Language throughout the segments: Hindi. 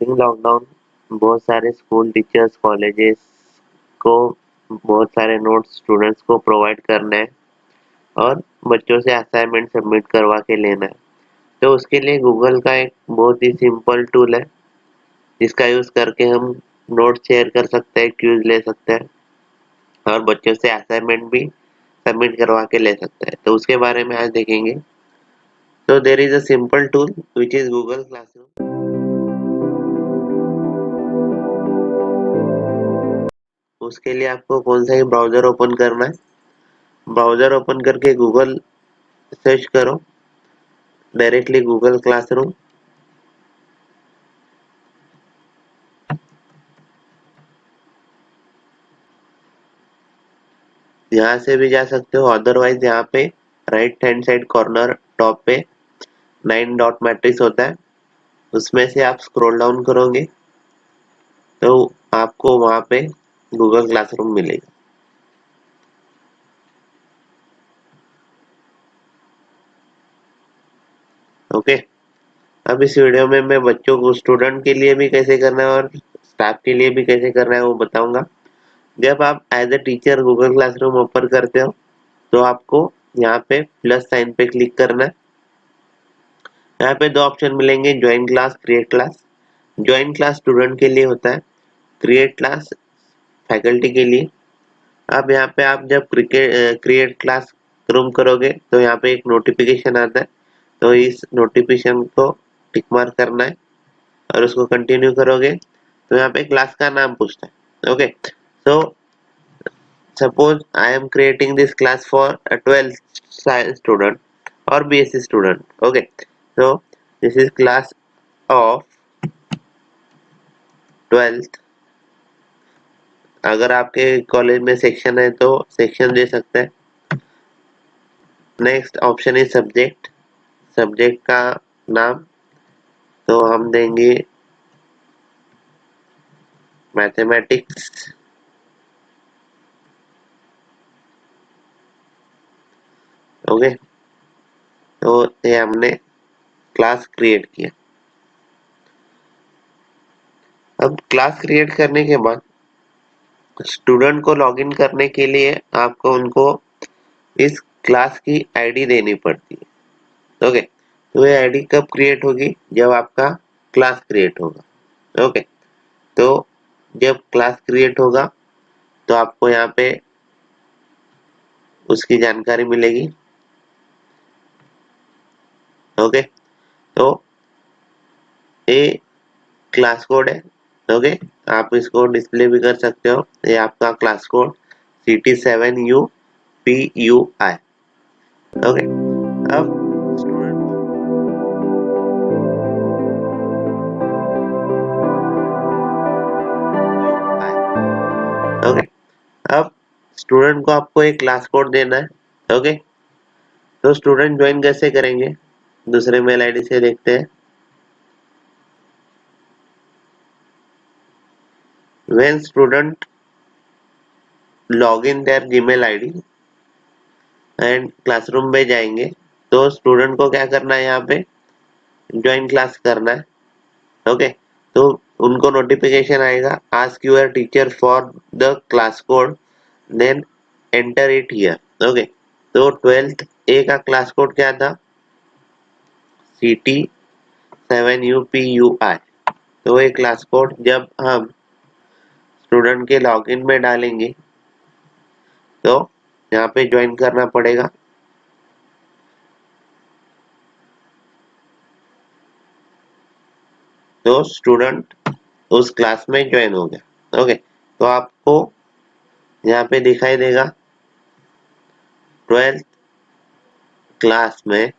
ड्यूरिंग लॉकडाउन बहुत सारे स्कूल टीचर्स कॉलेजेस को बहुत सारे नोट्स स्टूडेंट्स को प्रोवाइड करना है और बच्चों से असाइनमेंट सबमिट करवा के लेना है। तो उसके लिए गूगल का एक बहुत ही सिंपल टूल है जिसका यूज करके हम नोट शेयर कर सकते हैं, क्यूज ले सकते हैं और बच्चों से असाइनमेंट भी सबमिट करवा के ले सकते हैं। तो उसके बारे में आज देखेंगे। तो there is a simple tool which is Google classroom. उसके लिए आपको कौन सा ही ब्राउजर ओपन करना है। ब्राउजर ओपन करके गूगल सर्च करो, डायरेक्टली गूगल क्लासरूम। यहाँ से भी जा सकते हो, अदरवाइज यहाँ पे right hand side corner top पे 9 डॉट मैट्रिक्स होता है, उसमें से आप स्क्रॉल डाउन करोगे तो आपको वहां पे गूगल क्लासरूम मिलेगा। ओके, अब इस वीडियो में मैं बच्चों को, स्टूडेंट के लिए भी कैसे करना है और स्टाफ के लिए भी कैसे करना है वो बताऊंगा। जब आप as a teacher Google classroom open करते हो तो आपको यहाँ पे प्लस साइन पे क्लिक करना है। यहाँ पे दो ऑप्शन मिलेंगे, join class, create class. Join class student के लिए होता है, क्रिएट क्लास फैकल्टी के लिए। अब यहाँ पे आप जब क्रिएट क्लास रूम करोगे तो यहाँ पे एक नोटिफिकेशन आता है, तो इस नोटिफिकेशन को टिक मार्क करना है और उसको कंटिन्यू करोगे तो यहाँ पे क्लास का नाम पूछता है। Okay, so suppose I am creating this class for a 12th science student or BSc student. Okay, so this is class of 12th। अगर आपके कॉलेज में सेक्शन है तो सेक्शन दे सकते हैं। नेक्स्ट ऑप्शन है सब्जेक्ट, सब्जेक्ट का नाम तो हम देंगे मैथमेटिक्स। ओके, तो ये हमने क्लास क्रिएट किया। अब क्लास क्रिएट करने के बाद स्टूडेंट को लॉगिन करने के लिए आपको उनको इस क्लास की आईडी देनी पड़ती है। ओके, तो ये आईडी कब क्रिएट होगी? जब आपका क्लास क्रिएट होगा। ओके, तो जब क्लास क्रिएट होगा तो आपको यहाँ पे उसकी जानकारी मिलेगी। ओके, तो ये क्लास कोड है। ओके, आप इसको डिस्प्ले भी कर सकते हो। ये आपका क्लास कोड CT7UPUI। ओके, अब ओके, अब स्टूडेंट को आपको एक क्लास कोड देना है। ओके, तो स्टूडेंट ज्वाइन कैसे करेंगे? दूसरे मेल आईडी से देखते हैं। When student log in their Gmail ID and classroom में जाएंगे तो स्टूडेंट को क्या करना है? यहाँ पे ज्वाइन क्लास करना है। ओके, तो उनको नोटिफिकेशन आएगा, ask your teacher for the class code then enter it here. Okay, तो 12th ए का क्लास कोड क्या था? CT7UPUI। तो ये क्लास कोड जब हम स्टूडेंट के लॉगिन में डालेंगे तो यहाँ पे ज्वाइन करना पड़ेगा। तो स्टूडेंट उस क्लास में ज्वाइन हो गया। ओके, तो आपको यहाँ पे दिखाई देगा 12th क्लास में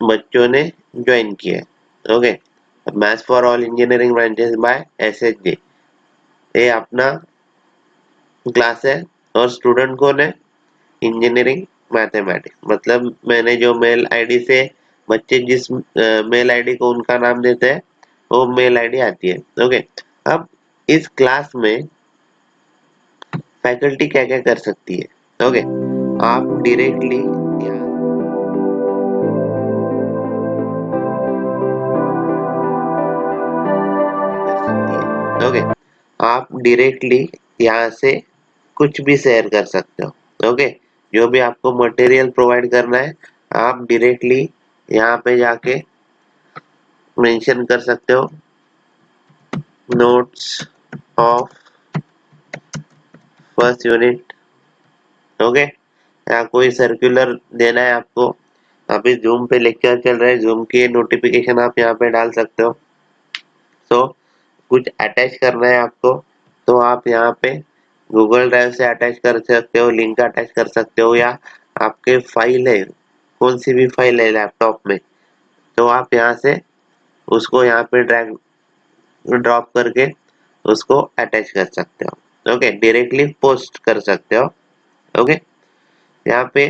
बच्चों ने ज्वाइन किया है। Okay, maths for all engineering branches by SHG ये अपना क्लास है और स्टूडेंट कौन है? Engineering mathematics. मतलब मैंने जो मेल आईडी से बच्चे जिस मेल आईडी को उनका नाम देते हैं वो मेल आईडी आती है। ओके, अब इस क्लास में फैकल्टी क्या क्या कर सकती है? ओके, आप डायरेक्टली ओके, आप डायरेक्टली यहाँ से कुछ भी शेयर कर सकते हो। ओके, जो भी आपको मटेरियल प्रोवाइड करना है आप डायरेक्टली यहाँ पे जाके मेंशन कर सकते हो, notes of first unit. Okay, या कोई सर्कुलर देना है आपको, अभी जूम पे लेक्चर चल रहा है, जूम की नोटिफिकेशन आप यहाँ पे डाल सकते हो। तो कुछ अटैच करना है आपको तो आप यहाँ पे गूगल ड्राइव से अटैच कर सकते हो, लिंक अटैच कर सकते हो, या आपके फाइल है, कौन सी भी फाइल है लैपटॉप में, तो आप यहाँ से उसको यहाँ पे ड्रैग ड्रॉप करके उसको अटैच कर सकते हो। ओके, डायरेक्टली पोस्ट कर सकते हो। ओके, यहाँ पे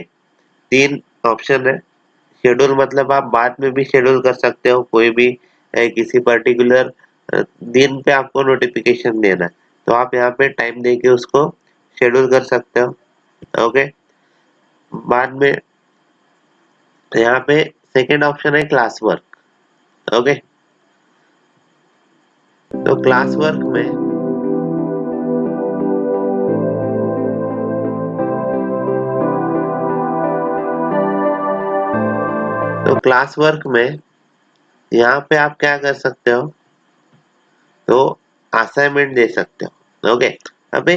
3 ऑप्शन है। शेड्यूल मतलब आप बाद में भी शेड्यूल कर सकते हो, कोई भी किसी पर्टिकुलर दिन पे आपको नोटिफिकेशन देना है तो आप यहाँ पे टाइम देके उसको शेड्यूल कर सकते हो। ओके, बाद में यहाँ पे सेकेंड ऑप्शन है क्लास वर्क। ओके, तो क्लास वर्क में यहाँ पे आप क्या कर सकते हो, तो असाइनमेंट दे सकते हो। ओके, अबे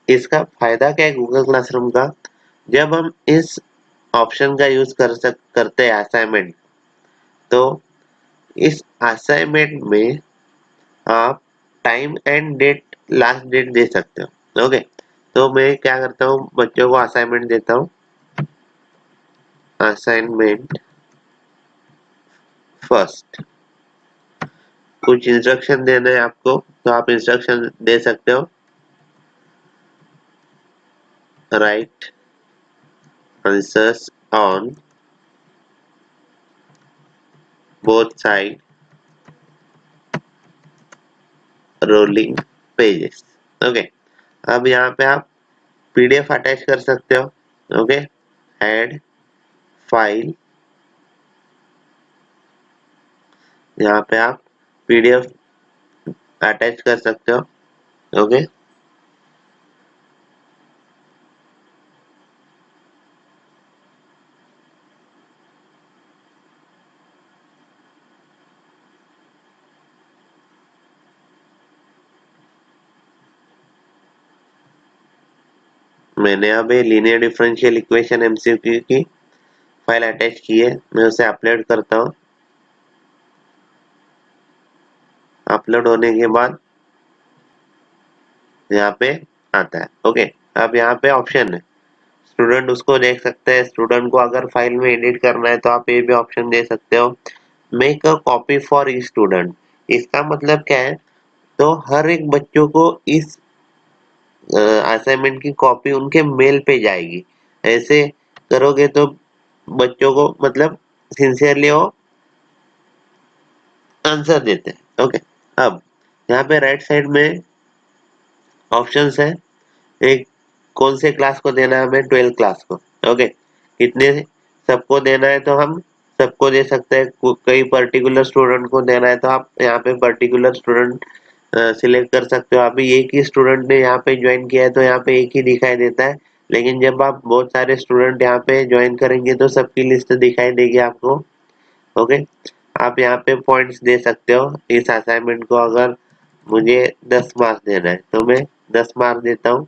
इसका फायदा क्या है गूगल क्लासरूम का, जब हम इस ऑप्शन का यूज करते हैं असाइनमेंट, तो इस असाइनमेंट में आप time and date, last date दे सकते हो। ओके, तो मैं क्या करता हूँ, बच्चों को असाइनमेंट देता हूँ, असाइनमेंट फर्स्ट, कुछ इंस्ट्रक्शन देना है आपको तो आप इंस्ट्रक्शन दे सकते हो, right answers on both side rolling pages. Okay, अब यहाँ पे आप पीडीएफ अटैच कर सकते हो। ओके, ऐड फाइल, यहाँ पे आप पीडीएफ अटैच कर सकते हो। ओके, मैंने अब ये लीनियर डिफरेंशियल इक्वेशन एमसीक्यू की फाइल अटैच की है, मैं उसे अपलोड करता हूँ। अपलोड होने के बाद यहाँ पे आता है। ओके, अब यहाँ पे ऑप्शन है, स्टूडेंट उसको देख सकते हैं, स्टूडेंट को अगर फाइल में एडिट करना है तो आप ये भी ऑप्शन दे सकते हो, make a copy for each student. इसका मतलब क्या है, तो हर एक बच्चों को इस असाइनमेंट की कॉपी उनके मेल पे जाएगी। ऐसे करोगे तो बच्चों को मतलब सिंसियरली वो आंसर देते हैं। ओके, अब यहाँ पे राइट साइड में ऑप्शंस है, एक कौन से क्लास को देना है, हमें 12 क्लास को। ओके, कितने सबको देना है तो हम सबको दे सकते हैं, कई पर्टिकुलर स्टूडेंट को देना है तो आप यहाँ पे पर्टिकुलर स्टूडेंट सिलेक्ट कर सकते हो। अभी एक ही स्टूडेंट ने यहाँ पे ज्वाइन किया है तो यहाँ पे एक ही दिखाई देता है, लेकिन जब आप बहुत सारे स्टूडेंट यहाँ पे ज्वाइन करेंगे तो सबकी लिस्ट दिखाई देगी आपको। ओके, आप यहाँ पे पॉइंट्स दे सकते हो इस असाइनमेंट को, अगर मुझे 10 मार्क्स देना है तो मैं 10 मार्क्स देता हूँ।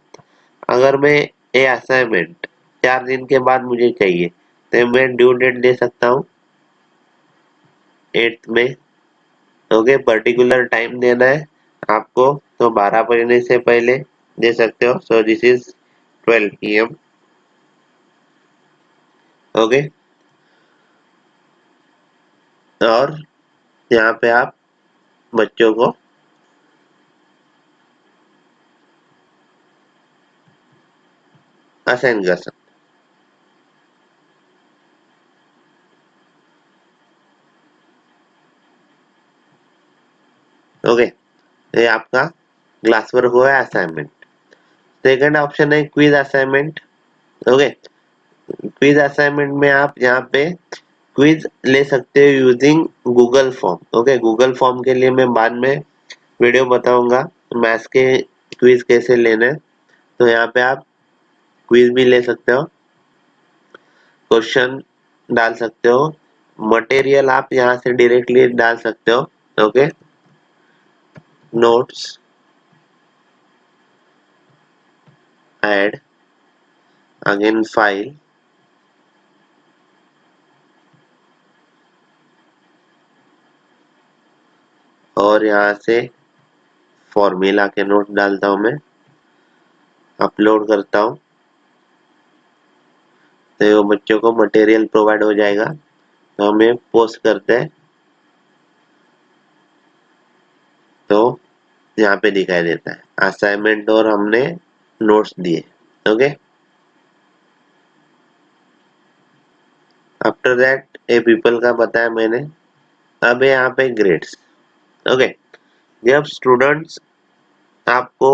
अगर मैं ये असाइनमेंट 4 दिन के बाद मुझे चाहिए तो मैं ड्यू डेट दे सकता हूँ 8 में। ओके, पर्टिकुलर टाइम देना है आपको तो 12 बजने से पहले दे सकते हो, so this is 12 PM। Okay, और यहाँ पे आप बच्चों को असाइन कर सकते हो। ओके, ये आपका क्लास वर्क हुआ है असाइनमेंट। सेकंड ऑप्शन है quiz assignment. Okay, quiz assignment में आप यहाँ पे क्विज ले सकते हो using Google form. Okay, Google form के लिए मैं बाद में वीडियो बताऊंगा। मैथ्स के क्विज कैसे लेने, तो यहाँ पे आप क्विज भी ले सकते हो, क्वेश्चन डाल सकते हो, मटेरियल आप यहाँ से डायरेक्टली डाल सकते हो। Okay, notes, add, again file, और यहाँ से फॉर्मूला के नोट डालता हूँ मैं, अपलोड करता हूँ, तो वो बच्चों को मटेरियल प्रोवाइड हो जाएगा। तो हमें पोस्ट करते हैं, तो यहाँ पे दिखाई देता है असाइनमेंट और हमने नोट्स दिए। Okay, after that A people का बताया मैंने। अब है यहाँ पे ग्रेड्स। ओके, जब स्टूडेंट्स आपको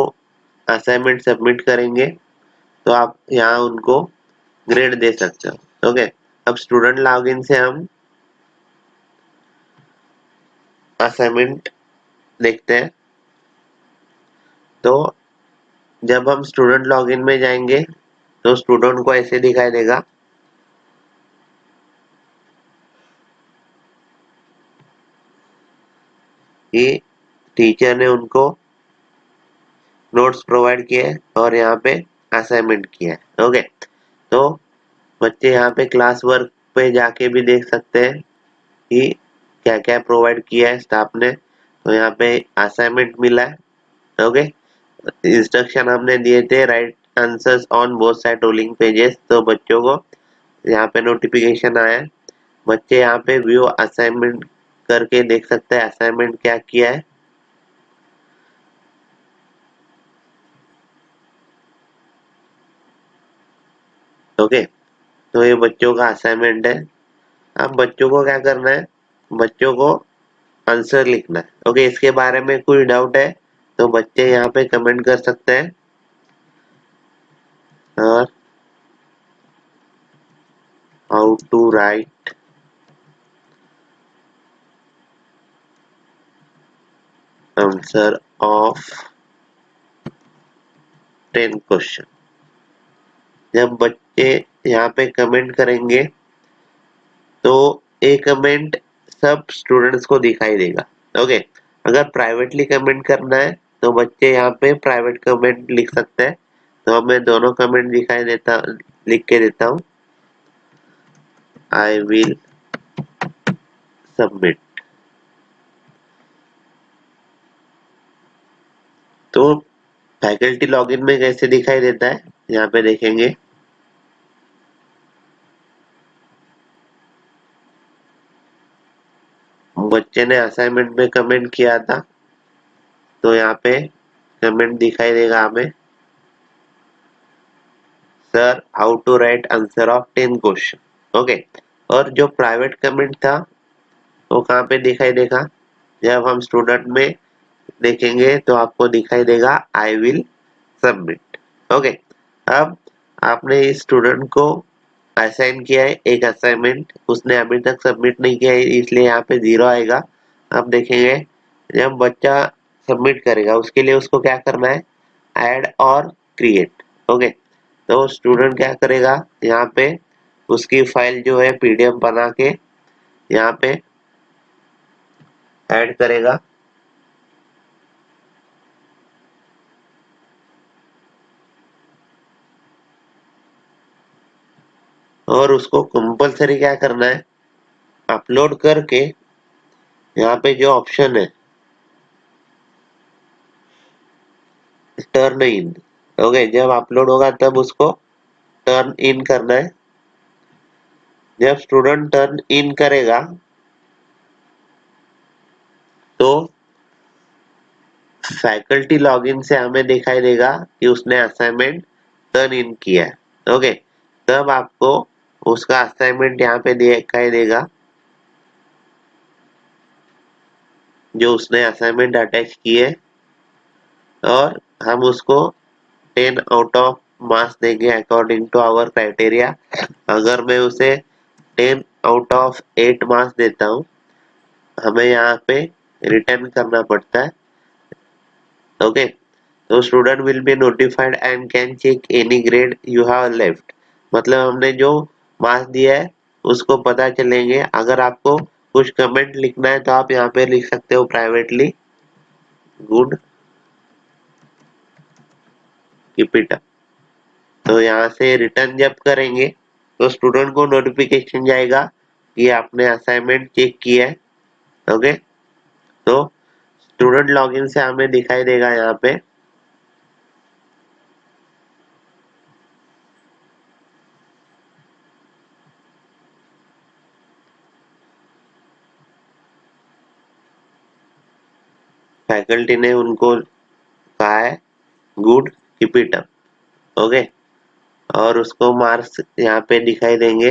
असाइनमेंट सबमिट करेंगे तो आप यहाँ उनको ग्रेड दे सकते हो। ओके, अब स्टूडेंट लॉगिन से हम असाइनमेंट देखते हैं। तो जब हम स्टूडेंट लॉगिन में जाएंगे तो स्टूडेंट को ऐसे दिखाई देगा कि टीचर ने उनको नोट्स प्रोवाइड किए और यहाँ पे असाइनमेंट किया है। ओके, तो बच्चे यहाँ पे क्लास वर्क पे जाके भी देख सकते हैं कि क्या क्या प्रोवाइड किया है स्टाफ ने। तो यहाँ पे असाइनमेंट मिला है। ओके, इंस्ट्रक्शन हमने दिए थे right answers on both side rolling pages, तो बच्चों को यहाँ पे नोटिफिकेशन आया है। बच्चे यहाँ पे व्यू असाइनमेंट करके देख सकते हैं असाइनमेंट क्या किया है। ओके, तो ये बच्चों का असाइनमेंट है। अब बच्चों को क्या करना है, बच्चों को आंसर लिखना है। ओके, इसके बारे में कोई डाउट है तो बच्चे यहाँ पे कमेंट कर सकते हैं। और how to write answer of 10 question. जब बच्चे यहाँ पे कमेंट करेंगे तो एक कमेंट सब स्टूडेंट्स को दिखाई देगा। ओके, अगर प्राइवेटली कमेंट करना है तो बच्चे यहाँ पे प्राइवेट कमेंट लिख सकते हैं। तो मैं दोनों कमेंट दिखाई देता, लिख के देता हूँ, आई विल सबमिट। तो फैकल्टी लॉगिन में कैसे दिखाई देता है यहाँ पे देखेंगे। बच्चे ने असाइनमेंट में कमेंट किया था तो यहाँ पे कमेंट दिखाई देगा हमें, sir how to write answer of 10 question. Okay, और जो प्राइवेट कमेंट था वो कहाँ पे दिखाई देगा, जब हम स्टूडेंट में देखेंगे तो आपको दिखाई देगा आई विल सबमिट। ओके, अब आपने इस स्टूडेंट को असाइन किया है एक असाइनमेंट, उसने अभी तक सबमिट नहीं किया है इसलिए यहाँ पे 0 आएगा। अब देखेंगे जब बच्चा सबमिट करेगा उसके लिए उसको क्या करना है, ऐड और क्रिएट। ओके, तो स्टूडेंट क्या करेगा, यहाँ पे उसकी फाइल जो है पीडीएफ बना के यहाँ पे ऐड करेगा। और उसको कंपलसरी क्या करना है, अपलोड करके यहाँ पे जो ऑप्शन है टर्न इन। ओके, जब अपलोड होगा तब उसको टर्न इन करना है। जब स्टूडेंट टर्न इन करेगा तो फैकल्टी लॉगिन से हमें दिखाई देगा कि उसने असाइनमेंट टर्न इन किया है। ओके, तब आपको उसका असाइनमेंट यहाँ पे दिखाई देगा जो उसने असाइनमेंट अटैच किए, और हम उसको 10 आउट ऑफ मार्क्स देंगे अकॉर्डिंग टू आवर क्राइटेरिया। अगर मैं उसे 10 आउट ऑफ 8 मार्क्स देता हूँ, हमें यहाँ पे रिटर्न करना पड़ता है ओके, तो student will be notified and can check any grade you have left, मतलब हमने जो मार्क्स दिया है उसको पता चलेंगे। अगर आपको कुछ कमेंट लिखना है तो आप यहाँ पे लिख सकते हो privately, good, keep it up. तो यहाँ से रिटर्न जब करेंगे तो स्टूडेंट को नोटिफिकेशन जाएगा कि आपने असाइनमेंट चेक किया है। ओके, तो स्टूडेंट लॉगिन से हमें दिखाई देगा यहाँ पे फैकल्टी ने उनको कहा है good, keep it up. Okay, और उसको मार्क्स यहाँ पे दिखाई देंगे,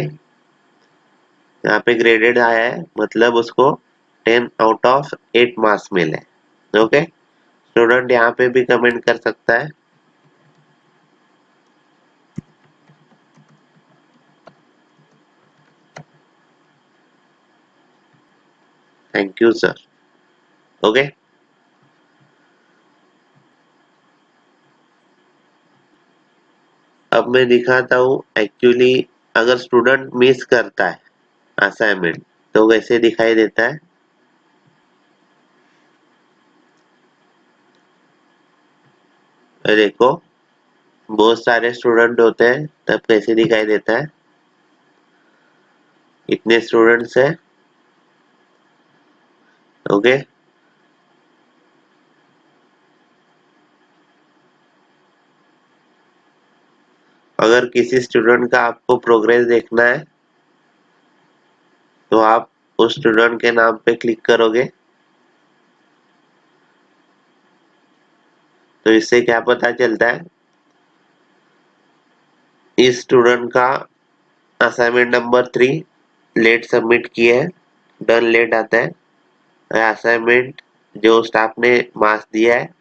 यहाँ पे ग्रेडेड आया है, मतलब उसको 10 आउट ऑफ 8 मार्क्स मिले। ओके, स्टूडेंट यहाँ पे भी कमेंट कर सकता है, थैंक यू सर। ओके, अब मैं दिखाता हूँ एक्चुअली अगर स्टूडेंट मिस करता है असाइनमेंट तो कैसे दिखाई देता है। ये देखो, बहुत सारे स्टूडेंट होते हैं तब कैसे दिखाई देता है, इतने स्टूडेंट्स है। ओके, अगर किसी स्टूडेंट का आपको प्रोग्रेस देखना है तो आप उस स्टूडेंट के नाम पे क्लिक करोगे, तो इससे क्या पता चलता है, इस स्टूडेंट का असाइनमेंट नंबर 3 लेट सबमिट किया है, डन लेट आता है। असाइनमेंट जो स्टाफ ने मार्क्स दिया है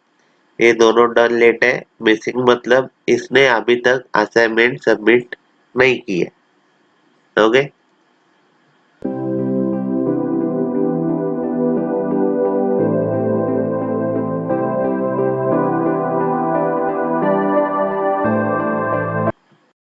ये दोनों डन लेट है, मिसिंग मतलब इसने अभी तक असाइनमेंट सबमिट नहीं किया। ओके,